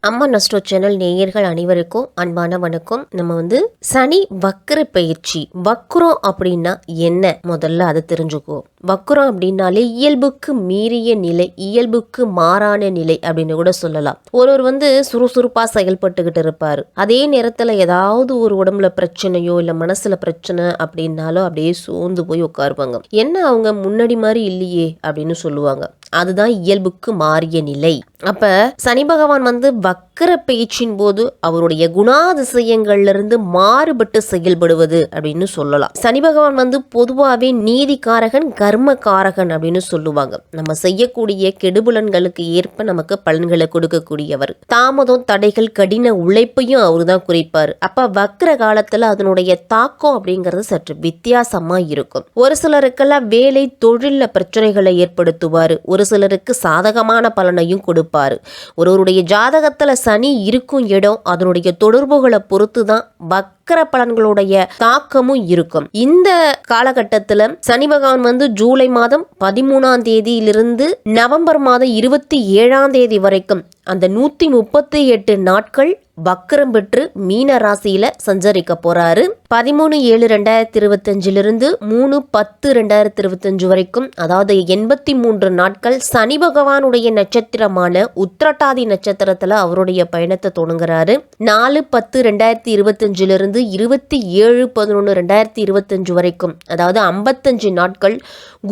அம்மா நஸ்டோ சேனல் நேயர்கள் அனைவருக்கும் அன்பான வணக்கம். நம்ம சனி வக்ர பயிற்சி. வக்ரம் அப்படின்னா என்ன, முதல்ல அதை தெரிஞ்சுக்குவோம். வக்ரம் அப்படின்னாலே இயல்புக்கு மீறிய நிலை, இயல்புக்கு மாறான நிலை அப்படின்னு கூட சொல்லலாம். ஒருவர் சுறுசுறுப்பா செயல்பட்டுக்கிட்டு இருப்பாரு, அதே நேரத்துல ஏதாவது ஒரு உடம்புல பிரச்சனையோ இல்ல மனசுல பிரச்சனை அப்படின்னாலும் அப்படியே சோர்ந்து போய் உட்காருவாங்க. என்ன அவங்க முன்னாடி மாதிரி இல்லையே அப்படின்னு சொல்லுவாங்க. அதுதான் இயல்புக்கு மாறிய நிலை. அப்ப சனி பகவான் வக்கர பயிற்சியின் போது அவருடைய குணாதிசயங்கள்ல இருந்து மாறுபட்டு செயல்படுவது அப்படின்னு சொல்லலாம். சனி பகவான் பொதுவாகவே நீதிக்காரகன், கர்மக்காரகன் அப்படின்னு சொல்லுவாங்க. நம்ம செய்யக்கூடிய கெடுபலன்களுக்கு ஏற்ப நமக்கு பலன்களை கொடுக்கக்கூடியவர். தாமதம், தடைகள், கடின உழைப்பையும் அவரு தான் குறிப்பாரு. அப்ப வக்கர காலத்துல அதனுடைய தாக்கம் அப்படிங்கிறது சற்று வித்தியாசமா இருக்கும். ஒரு சிலருக்கெல்லாம் வேலை தொழில பிரச்சனைகளை ஏற்படுத்துவாரு, ஒரு சிலருக்கு சாதகமான பலனையும் கொடுப்பாரு. ஒருவருடைய ஜாதகத்துல சனி இருக்கும் இடம், அதனுடைய தொடர்புகளை பொறுத்து தான் வக்கர பலன்களுடைய தாக்கமும் இருக்கும். இந்த காலகட்டத்துல சனி பகவான் ஜூலை மாதம் 13ஆம் தேதியிலிருந்து நவம்பர் மாதம் 27ஆம் தேதி வரைக்கும் அந்த 138 நாட்கள் வக்கரம் பெற்று மீன ராசியில சஞ்சரிக்க போறாரு. 13/7/2025 3/10/2025 வரைக்கும், அதாவது 83 நாட்கள் சனி பகவானுடைய நட்சத்திரமான உத்திரட்டாதி நட்சத்திரத்துல அவருடைய பயணத்தை தொடங்குறாரு. 4/10/2025 27/11/2025 வரைக்கும், அதாவது 55 நாட்கள்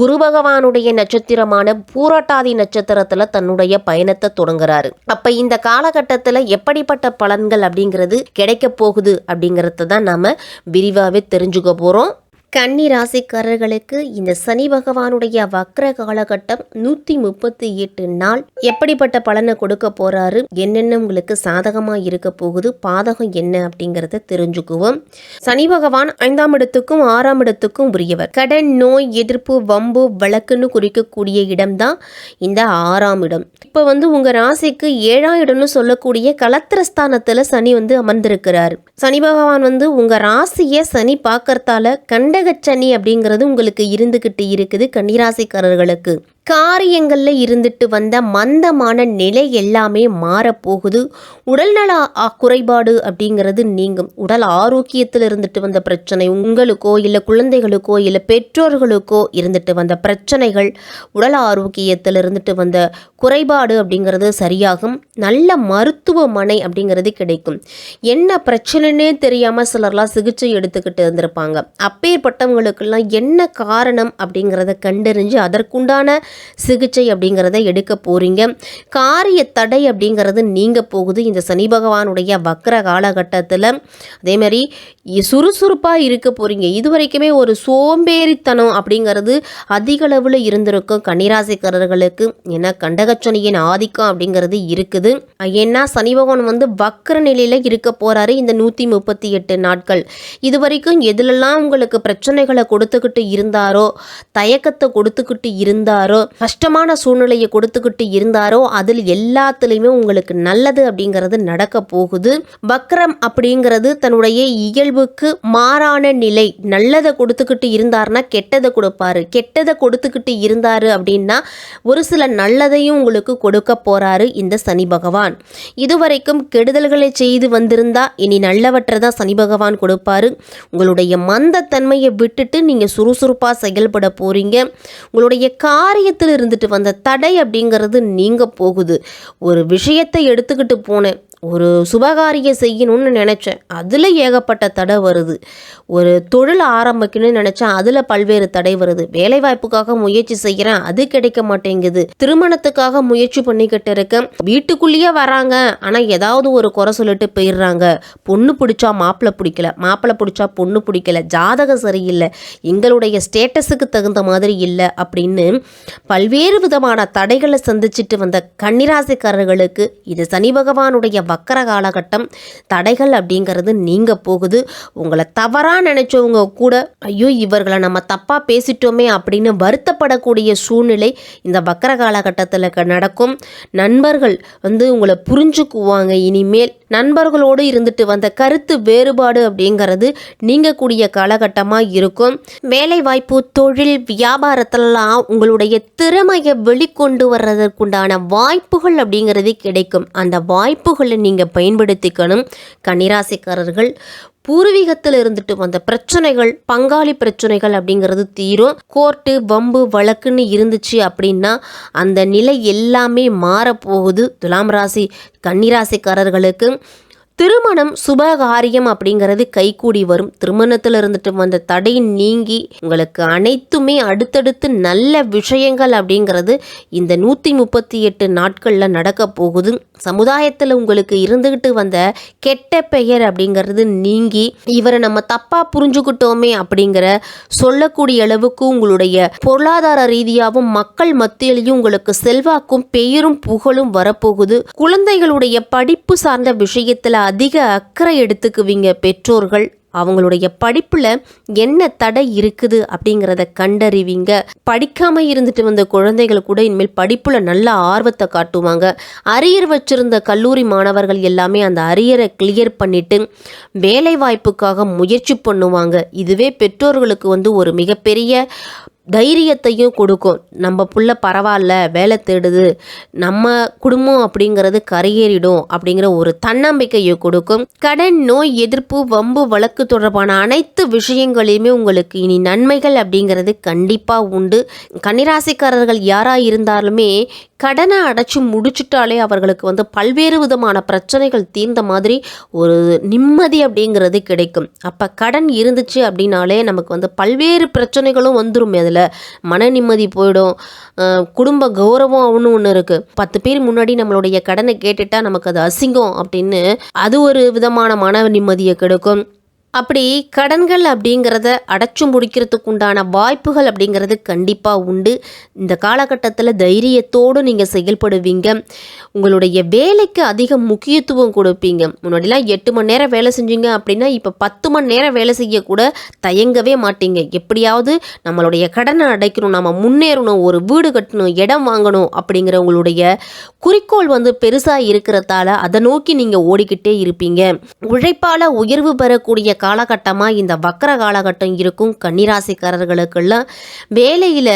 குரு பகவானுடைய நட்சத்திரமான பூரட்டாதி நட்சத்திரத்துல தன்னுடைய பயணத்தை தொடங்குறாரு. அப்ப இந்த காலகட்டத்துல எப்படிப்பட்ட பலன்கள் அப்படிங்கிறது கிடைக்க போகுது அப்படிங்கறத தான் நாம விரிவாவே தெரிஞ்சுக்க போறோம். கன்னி ராசிக்காரர்களுக்கு இந்த சனி பகவானுடைய வக்ர காலகட்டம் 138 நாள் எப்படிப்பட்ட பலனை கொடுக்க போறாரு, என்னென்ன உங்களுக்கு சாதகமா இருக்க போகுது, பாதகம் என்ன அப்படிங்கறத தெரிஞ்சுக்குவோம். சனி பகவான் 5ஆம் இடத்துக்கும் 6ஆம் இடத்துக்கும் உரியவர். கடன், நோய், எதிர்ப்பு, வம்பு, வழக்குன்னு குறிக்கக்கூடிய இடம்தான் இந்த 6ஆம் இடம். இப்ப உங்க ராசிக்கு 7ஆம் இடம்னு சொல்லக்கூடிய கலத்திரஸ்தானத்துல சனி அமர்ந்திருக்கிறாரு. சனி பகவான் உங்க ராசியை சனி பார்க்கறதால கண்டகச்சனி அப்படிங்கிறது உங்களுக்கு இருந்துகிட்டு இருக்குது. கன்னிராசிக்காரர்களுக்கு காரியங்கள்ல இருந்துட்டு வந்த மந்தமான நிலை எல்லாமே மாறப்போகுது. உடல்நல குறைபாடு அப்படிங்கிறது நீங்கும். உடல் ஆரோக்கியத்தில் இருந்துட்டு வந்த பிரச்சனை, உங்களுக்கோ இல்லை குழந்தைகளுக்கோ இல்லை பெற்றோர்களுக்கோ இருந்துட்டு வந்த பிரச்சனைகள், உடல் ஆரோக்கியத்தில் இருந்துட்டு வந்த குறைபாடு அப்படிங்கிறது சரியாகும். நல்ல மருத்துவமனை அப்படிங்கிறது கிடைக்கும். என்ன பிரச்சனைன்னே தெரியாமல் சிலர்லாம் சிகிச்சை எடுத்துக்கிட்டு இருந்திருப்பாங்க. அப்பேற்பட்டவங்களுக்கெல்லாம் என்ன காரணம் அப்படிங்கிறத கண்டறிஞ்சு அதற்குண்டான சிகிச்சை அப்படிங்கிறத எடுக்க போறீங்க. காரிய தடை அப்படிங்கிறது நீங்க போகுது இந்த சனி பகவானுடைய வக்ர காலகட்டத்தில். அதே மாதிரி சுறுசுறுப்பா இருக்க போறீங்க. இதுவரைக்குமே ஒரு சோம்பேறித்தனம் அப்படிங்கிறது அதிக அளவில் இருந்திருக்கும் கன்னிராசிக்காரர்களுக்கு. ஏன்னா கண்டகச்சனியின் ஆதிக்கம் அப்படிங்கிறது இருக்குது. ஏன்னா சனி பகவான் வக்ர நிலையில இருக்க போறாரு இந்த 138 நாட்கள். இதுவரைக்கும் எதுலெல்லாம் உங்களுக்கு பிரச்சனைகளை கொடுத்துக்கிட்டு இருந்தாரோ, தயக்கத்தை கொடுத்துக்கிட்டு இருந்தாரோ, கஷ்டமான சூழ்நிலையை கொடுத்துக்கிட்டு இருந்தாரோ, அதில் எல்லாத்துலேயுமே உங்களுக்கு நல்லது அப்படிங்கிறது நடக்க போகுது. வக்ரம் அப்படிங்கிறது தன்னுடைய இயல்புக்கு மாறான நிலை. நல்லதை கொடுத்துக்கிட்டு இருந்தாருன்னா கெட்டதை கொடுப்பாரு, கெட்டதை கொடுத்துக்கிட்டு இருந்தாரு அப்படின்னா ஒரு சில நல்லதையும் உங்களுக்கு கொடுக்க போறாரு இந்த சனி பகவான். இதுவரைக்கும் கெடுதல்களை செய்து வந்திருந்தா இனி நல்லவற்றை தான் சனி பகவான் கொடுப்பாரு. உங்களுடைய மந்தத்தன்மையை விட்டுட்டு நீங்க சுறுசுறுப்பா செயல்பட போறீங்க. உங்களுடைய காரியத்தில் இருந்துட்டு வந்த தடை அப்படிங்கிறது நீங்க போகுது. ஒரு விஷயத்தை எடுத்துக்கிட்டு போனேன், ஒரு சுபகாரியம் செய்யணும்னு நினச்சேன், அதில் ஏகப்பட்ட தடை வருது. ஒரு தொழில் ஆரம்பிக்கணும்னு நினச்சேன், அதில் பல்வேறு தடை வருது. வேலைவாய்ப்புக்காக முயற்சி செய்கிறேன், அது கிடைக்க மாட்டேங்குது. திருமணத்துக்காக முயற்சி பண்ணிக்கிட்டு இருக்கேன், வீட்டுக்குள்ளேயே வராங்க, ஆனால் ஏதாவது ஒரு குறை சொல்லிட்டு போயிடுறாங்க. பொண்ணு பிடிச்சா மாப்பிள்ளை பிடிக்கல, மாப்பிள்ளை பிடிச்சா பொண்ணு பிடிக்கல, ஜாதகம் சரியில்லை, எங்களுடைய ஸ்டேட்டஸுக்கு தகுந்த மாதிரி இல்லை அப்படின்னு பல்வேறு விதமான தடைகளை சந்திச்சுட்டு வந்த கன்னிராசிக்காரர்களுக்கு இது சனி பகவானுடைய வக்கர காலகட்டம். தடைகள் அப்படிங்கிறது நீங்க போகுது. உங்களை தவறா நினைச்சவங்க கூட ஐயோ இவர்களை நம்ம தப்பா பேசிட்டோமே அப்படின்னு வருத்தப்படக்கூடிய சூழ்நிலை இந்த வக்கர காலகட்டத்தில் நடக்கும். நண்பர்கள் உங்களை புரிஞ்சுக்குவாங்க. இனிமேல் நண்பர்களோடு இருந்துட்டு வந்த கருத்து வேறுபாடு அப்படிங்கிறது நீங்கக்கூடிய காலகட்டமாக இருக்கும். வேலை வாய்ப்பு, தொழில், வியாபாரத்திலலாம் உங்களுடைய திறமையை வெளிக்கொண்டு வர்றதற்குண்டான வாய்ப்புகள் அப்படிங்கிறது கிடைக்கும். அந்த வாய்ப்புகளை நீங்கள் பயன்படுத்திக்கணும். கன்னிராசிக்காரர்கள், பூர்வீகத்தில் இருந்துட்டு வந்த பிரச்சனைகள், பங்காளி பிரச்சனைகள் அப்படிங்கிறது தீரும். கோர்ட்டு வம்பு வழக்குன்னு இருந்துச்சு அப்படின்னா அந்த நிலை எல்லாமே மாறப்போகுது. துலாம் ராசி கன்னிராசிக்காரர்களுக்கு திருமணம் சுபகாரியம் அப்படிங்கிறது கைகூடி வரும். திருமணத்தில் இருந்துட்டு வந்த தடை நீங்கி உங்களுக்கு அனைத்துமே அடுத்தடுத்து நல்ல விஷயங்கள் அப்படிங்கிறது இந்த 138 நாட்களில் நடக்க போகுது. சமுதாயத்தில் உங்களுக்கு இருந்துக்கிட்டு வந்த கெட்ட பெயர் அப்படிங்கிறது நீங்கி இவரை நம்ம தப்பாக புரிஞ்சுக்கிட்டோமே அப்படிங்கிற சொல்லக்கூடிய அளவுக்கு உங்களுடைய பொருளாதார ரீதியாகவும் மக்கள் மத்தியிலையும் உங்களுக்கு செல்வாக்கும் பெயரும் புகழும் வரப்போகுது. குழந்தைகளுடைய படிப்பு சார்ந்த விஷயத்தில் அதிக அக்கறை எடுத்துக்குவீங்க. பெற்றோர்கள் அவங்களுடைய படிப்பில் என்ன தடை இருக்குது அப்படிங்கிறத கண்டறிவீங்க. படிக்காமல் இருந்துட்டு வந்த குழந்தைகள் கூட இனிமேல் படிப்பில் நல்ல ஆர்வத்தை காட்டுவாங்க. அரியர் வச்சிருந்த கல்லூரி மாணவர்கள் எல்லாமே அந்த அரியரை கிளியர் பண்ணிட்டு வேலை வாய்ப்புக்காக முயற்சி பண்ணுவாங்க. இதுவே பெற்றோர்களுக்கு ஒரு மிகப்பெரிய தைரியத்தையும் கொடுக்கும். நம்ம புள்ள பரவாயில்ல, வேலை தேடுது, நம்ம குடும்பம் அப்படிங்கிறது கரையேறிடும் அப்படிங்கிற ஒரு தன்னம்பிக்கையை கொடுக்கும். கடன், நோய் எதிர்ப்பு, வம்பு வழக்கு தொடர்பான அனைத்து விஷயங்களையுமே உங்களுக்கு இனி நன்மைகள் அப்படிங்கிறது கண்டிப்பாக உண்டு. கன்னிராசிக்காரர்கள் யாராக இருந்தாலுமே கடனை அடைச்சி முடிச்சுட்டாலே அவர்களுக்கு பல்வேறு விதமான பிரச்சனைகள் தீர்ந்த மாதிரி ஒரு நிம்மதி அப்படிங்கிறது கிடைக்கும். அப்போ கடன் இருந்துச்சு அப்படின்னாலே நமக்கு பல்வேறு பிரச்சனைகளும் வந்துடும். அதில் மன நிம்மதி போயிடும். குடும்ப கௌரவம் ஒன்று இருக்குது. 10 பேர் முன்னாடி நம்மளுடைய கடனை கேட்டுட்டா நமக்கு அது அசிங்கம் அப்படின்னு அது ஒரு விதமான மன நிம்மதியை கிடைக்கும். அப்படி கடன்கள் அப்படிங்கிறத அடைச்சு முடிக்கிறதுக்கு உண்டான வாய்ப்புகள் அப்படிங்கிறது கண்டிப்பாக உண்டு. இந்த காலகட்டத்தில் தைரியத்தோடு நீங்கள் செயல்படுவீங்க. உங்களுடைய வேலைக்கு அதிக முக்கியத்துவம் கொடுப்பீங்க. முன்னாடிலாம் 8 மணி நேரம் வேலை செஞ்சீங்க அப்படின்னா இப்போ 10 மணி நேரம் வேலை செய்யக்கூட தயங்கவே மாட்டீங்க. எப்படியாவது நம்மளுடைய கடனை அடைக்கணும், நம்ம முன்னேறணும், ஒரு வீடு கட்டணும், இடம் வாங்கணும் அப்படிங்கிற உங்களுடைய குறிக்கோள் பெருசாக இருக்கிறதால அதை நோக்கி நீங்கள் ஓடிக்கிட்டே இருப்பீங்க. உழைப்பால் உயர்வு பெறக்கூடிய காலகட்டமாக இந்த வக்கர காலகட்டம் இருக்கும். கன்னிராசிக்காரர்களுக்கெல்லாம் வேலையில்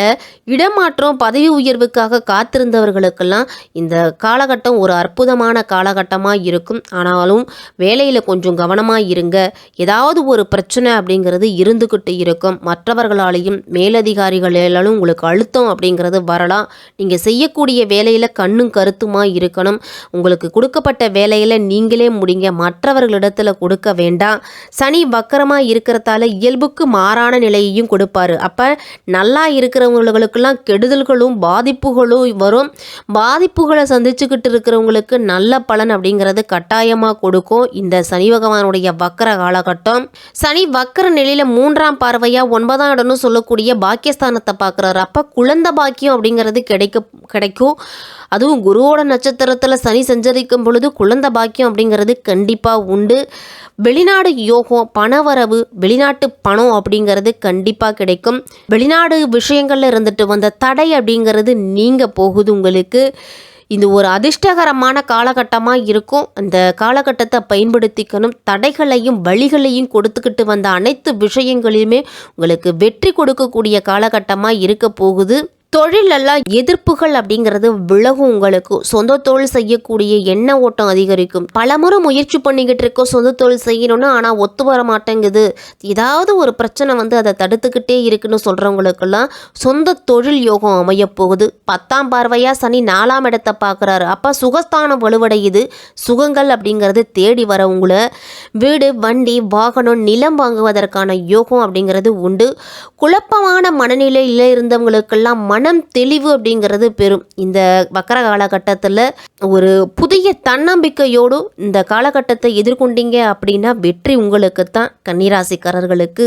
இடமாற்றம், பதவி உயர்வுக்காக காத்திருந்தவர்களுக்கெல்லாம் இந்த காலகட்டம் ஒரு அற்புதமான காலகட்டமாக இருக்கும். ஆனாலும் வேலையில் கொஞ்சம் கவனமாக இருங்க. ஏதாவது ஒரு பிரச்சனை அப்படிங்கிறது இருந்துக்கிட்டு இருக்கும். மற்றவர்களாலையும் மேலதிகாரிகளாலும் உங்களுக்கு அழுத்தம் அப்படிங்கிறது வரலாம். நீங்கள் செய்யக்கூடிய வேலையில் கண்ணும் கருத்துமாக இருக்கணும். உங்களுக்கு கொடுக்கப்பட்ட வேலையில் நீங்களே முடிங்க, மற்றவர்களிடத்தில் கொடுக்க வேண்டாம். சனி வக்கரமாக இருக்கிறதால இயல்புக்கு மாறான நிலையையும் கொடுப்பாரு. அப்போ நல்லா இருக்கிறவங்களுக்கெல்லாம் கெடுதல்களும் பாதிப்புகளும் வரும். பாதிப்புகளை சந்திச்சுக்கிட்டு இருக்கிறவங்களுக்கு நல்ல பலன் அப்படிங்கிறது கட்டாயமாக கொடுக்கும் இந்த சனி பகவானுடைய வக்கர காலகட்டம். சனி வக்கர நிலையில் 3ஆம் பார்வையாக 9ஆம் இடம்னு சொல்லக்கூடிய பாக்கியஸ்தானத்தை பார்க்குறாரு. அப்போ குழந்தை பாக்கியம் அப்படிங்கிறது கிடைக்கும். அதுவும் குருவோட நட்சத்திரத்தில் சனி சஞ்சரிக்கும் பொழுது குழந்தை பாக்கியம் அப்படிங்கிறது கண்டிப்பாக உண்டு. வெளிநாடு யோகம், பணவரவு, வெளிநாட்டு பணம் அப்படிங்கிறது கண்டிப்பாக கிடைக்கும். வெளிநாடு விஷயங்கள்ல இருந்துட்டு வந்த தடை அப்படிங்கிறது நீங்க போகுது. உங்களுக்கு இது ஒரு அதிர்ஷ்டகரமான காலகட்டமாக இருக்கும். அந்த காலகட்டத்தை பயன்படுத்திக்கணும். தடைகளையும் வழிகளையும் கொடுத்துக்கிட்டு வந்த அனைத்து விஷயங்களையுமே உங்களுக்கு வெற்றி கொடுக்கக்கூடிய காலகட்டமாக இருக்க போகுது. தொழிலெல்லாம் எதிர்ப்புகள் அப்படிங்கிறது விலகும். உங்களுக்கு சொந்த தொழில் செய்யக்கூடிய எண்ண ஓட்டம் அதிகரிக்கும். பலமுறை முயற்சி பண்ணிக்கிட்டு இருக்கோம் சொந்த தொழில் செய்யணும்னு, ஆனால் ஒத்து வர மாட்டேங்குது, ஏதாவது ஒரு பிரச்சனை அதை தடுத்துக்கிட்டே இருக்குன்னு சொல்கிறவங்களுக்கெல்லாம் சொந்த தொழில் யோகம் அமையப்போகுது. 10ஆம் பார்வையாக சனி 4ஆம் இடத்தை பார்க்குறாரு. அப்போ சுகஸ்தானம் வலுவடையுது. சுகங்கள் அப்படிங்கிறது தேடி வர உங்களை வீடு, வண்டி, வாகனம், நிலம் வாங்குவதற்கான யோகம் அப்படிங்கிறது உண்டு. குழப்பமான மனநிலையில் இருந்தவங்களுக்கெல்லாம் மனம் தெளிவு அப்படிங்கிறது பெறும். இந்த வக்கர காலகட்டத்தில் ஒரு புதிய தன்னம்பிக்கையோடு இந்த காலகட்டத்தை எதிர்கொண்டீங்க அப்படின்னா வெற்றி உங்களுக்கு தான். கன்னிராசிக்காரர்களுக்கு